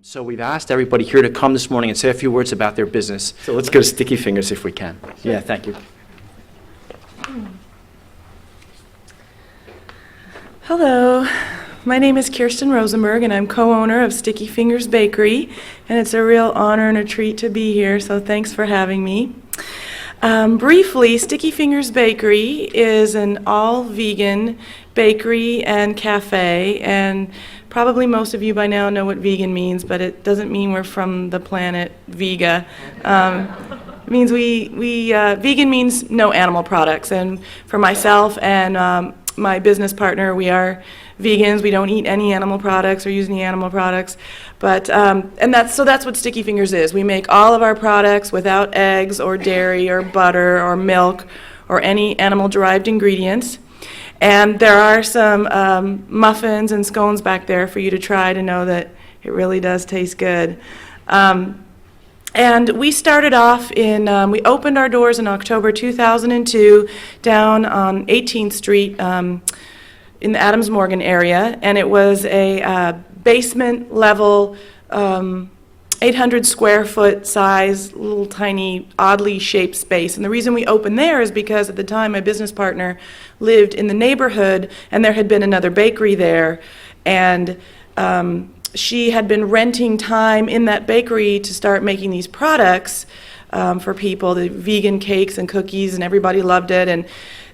So we've asked everybody here to come this morning and say a few words about their business. So let's go to Sticky Fingers if we can. Yeah, thank you. Hello, my name is Kirsten Rosenberg and I'm co-owner of Sticky Fingers Bakery, and it's a real honor and a treat to be here, so thanks for having me. Briefly, Sticky Fingers Bakery is an all-vegan bakery and cafe, and probably most of you by now know what vegan means, but it doesn't mean we're from the planet Vega. It means vegan means no animal products, and for myself and my business partner, we are vegans. We don't eat any animal products or use any animal products, but that's what Sticky Fingers is. We make all of our products without eggs or dairy or butter or milk or any animal-derived ingredients. And there are some muffins and scones back there for you to try to know that it really does taste good. And we started off we opened our doors in October 2002 down on 18th Street in the Adams Morgan area, and it was a basement level 800 square foot size, little tiny, oddly shaped space. And the reason we opened there is because at the time my business partner lived in the neighborhood and there had been another bakery there, and she had been renting time in that bakery to start making these products for people, the vegan cakes and cookies, and everybody loved it. And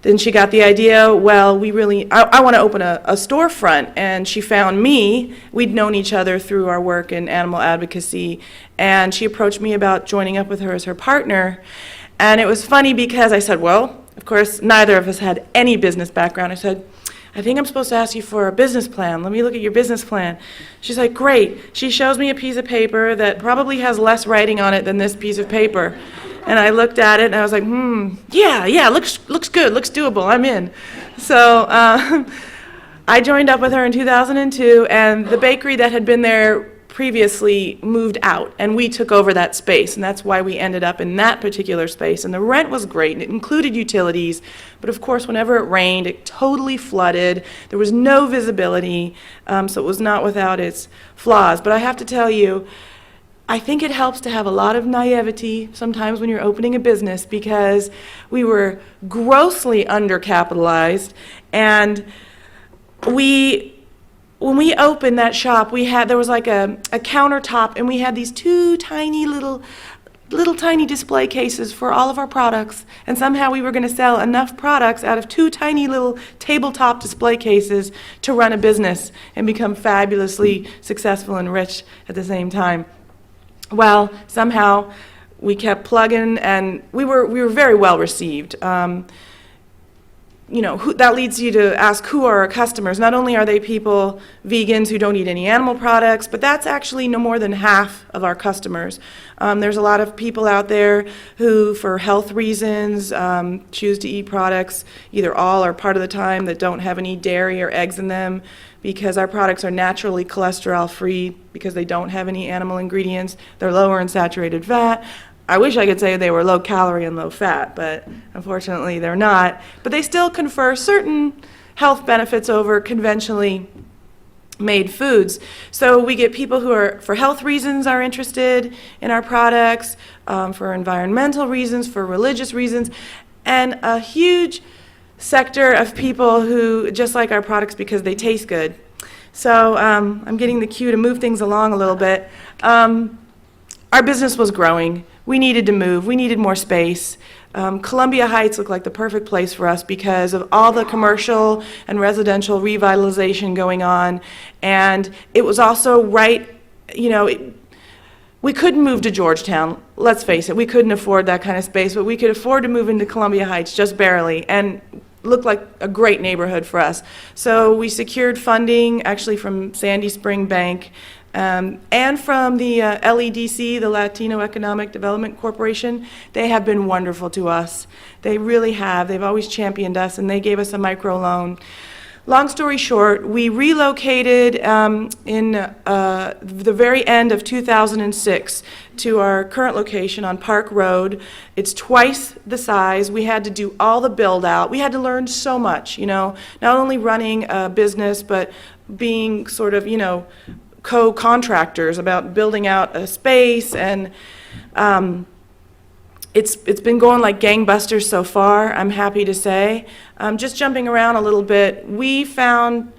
then she got the idea, well, I want to open a storefront, and she found me. We'd known each other through our work in animal advocacy, and she approached me about joining up with her as her partner. And it was funny because I said, well, of course, neither of us had any business background. I said, I think I'm supposed to ask you for a business plan. Let me look at your business plan. She's like, great. She shows me a piece of paper that probably has less writing on it than this piece of paper. And I looked at it and I was like, yeah, looks good, looks doable, I'm in. So I joined up with her in 2002, and the bakery that had been there previously moved out, and we took over that space, and that's why we ended up in that particular space. And the rent was great, and it included utilities, but of course whenever it rained it totally flooded. There was no visibility, so it was not without its flaws. But I have to tell you, I think it helps to have a lot of naivety sometimes when you're opening a business, because we were grossly undercapitalized, and when we opened that shop, there was like a countertop, and we had these two tiny little tiny display cases for all of our products, and somehow we were going to sell enough products out of two tiny little tabletop display cases to run a business and become fabulously successful and rich at the same time. Well, somehow we kept plugging, and we were very well received. That leads you to ask, who are our customers? Not only are they people, vegans who don't eat any animal products, but that's actually no more than half of our customers. There's a lot of people out there who, for health reasons, choose to eat products either all or part of the time that don't have any dairy or eggs in them, because our products are naturally cholesterol-free, because they don't have any animal ingredients. They're lower in saturated fat. I wish I could say they were low calorie and low fat, but unfortunately they're not. But they still confer certain health benefits over conventionally made foods. So we get people who are, for health reasons, are interested in our products, for environmental reasons, for religious reasons, and a huge sector of people who just like our products because they taste good. So I'm getting the cue to move things along a little bit. Our business was growing. We needed to move. We needed more space. Columbia Heights looked like the perfect place for us because of all the commercial and residential revitalization going on. And it was also right, we couldn't move to Georgetown. Let's face it, we couldn't afford that kind of space, but we could afford to move into Columbia Heights just barely, and looked like a great neighborhood for us. So we secured funding actually from Sandy Spring Bank, and from the LEDC, the Latino Economic Development Corporation. They have been wonderful to us. They really have. They've always championed us, and they gave us a microloan. Long story short, we relocated in the very end of 2006 to our current location on Park Road. It's twice the size. We had to do all the build out. We had to learn so much, not only running a business, but being sort of, co-contractors about building out a space, and it's been going like gangbusters so far, I'm happy to say. Just jumping around a little bit, we found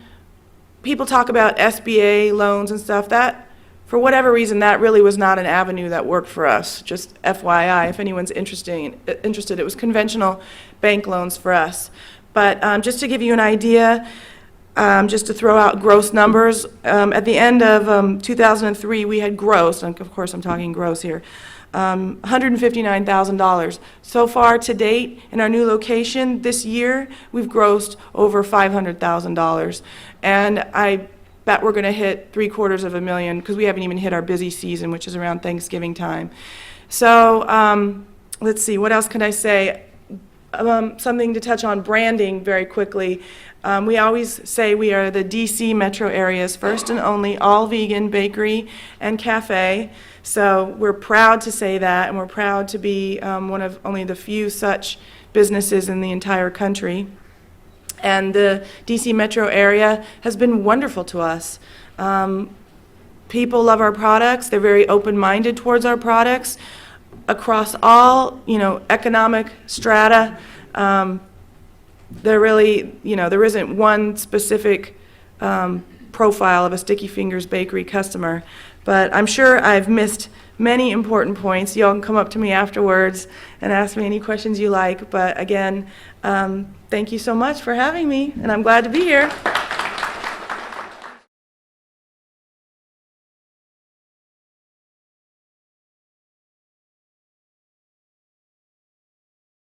people talk about SBA loans and stuff. That, for whatever reason, that really was not an avenue that worked for us. Just FYI, if anyone's interested, it was conventional bank loans for us. But just to give you an idea, just to throw out gross numbers, at the end of 2003, we had gross, and of course I'm talking gross here, $159,000. So far to date, in our new location this year, we've grossed over $500,000. And I bet we're going to hit $750,000 because we haven't even hit our busy season, which is around Thanksgiving time. So let's see, what else can I say? Something to touch on branding very quickly. We always say we are the DC metro area's first and only all-vegan bakery and cafe. So we're proud to say that, and we're proud to be one of only the few such businesses in the entire country. And the DC metro area has been wonderful to us. People love our products. They're very open-minded towards our products across all, economic strata. There really, there isn't one specific profile of a Sticky Fingers Bakery customer, but I'm sure I've missed many important points. You all can come up to me afterwards and ask me any questions you like, but again, thank you so much for having me, and I'm glad to be here.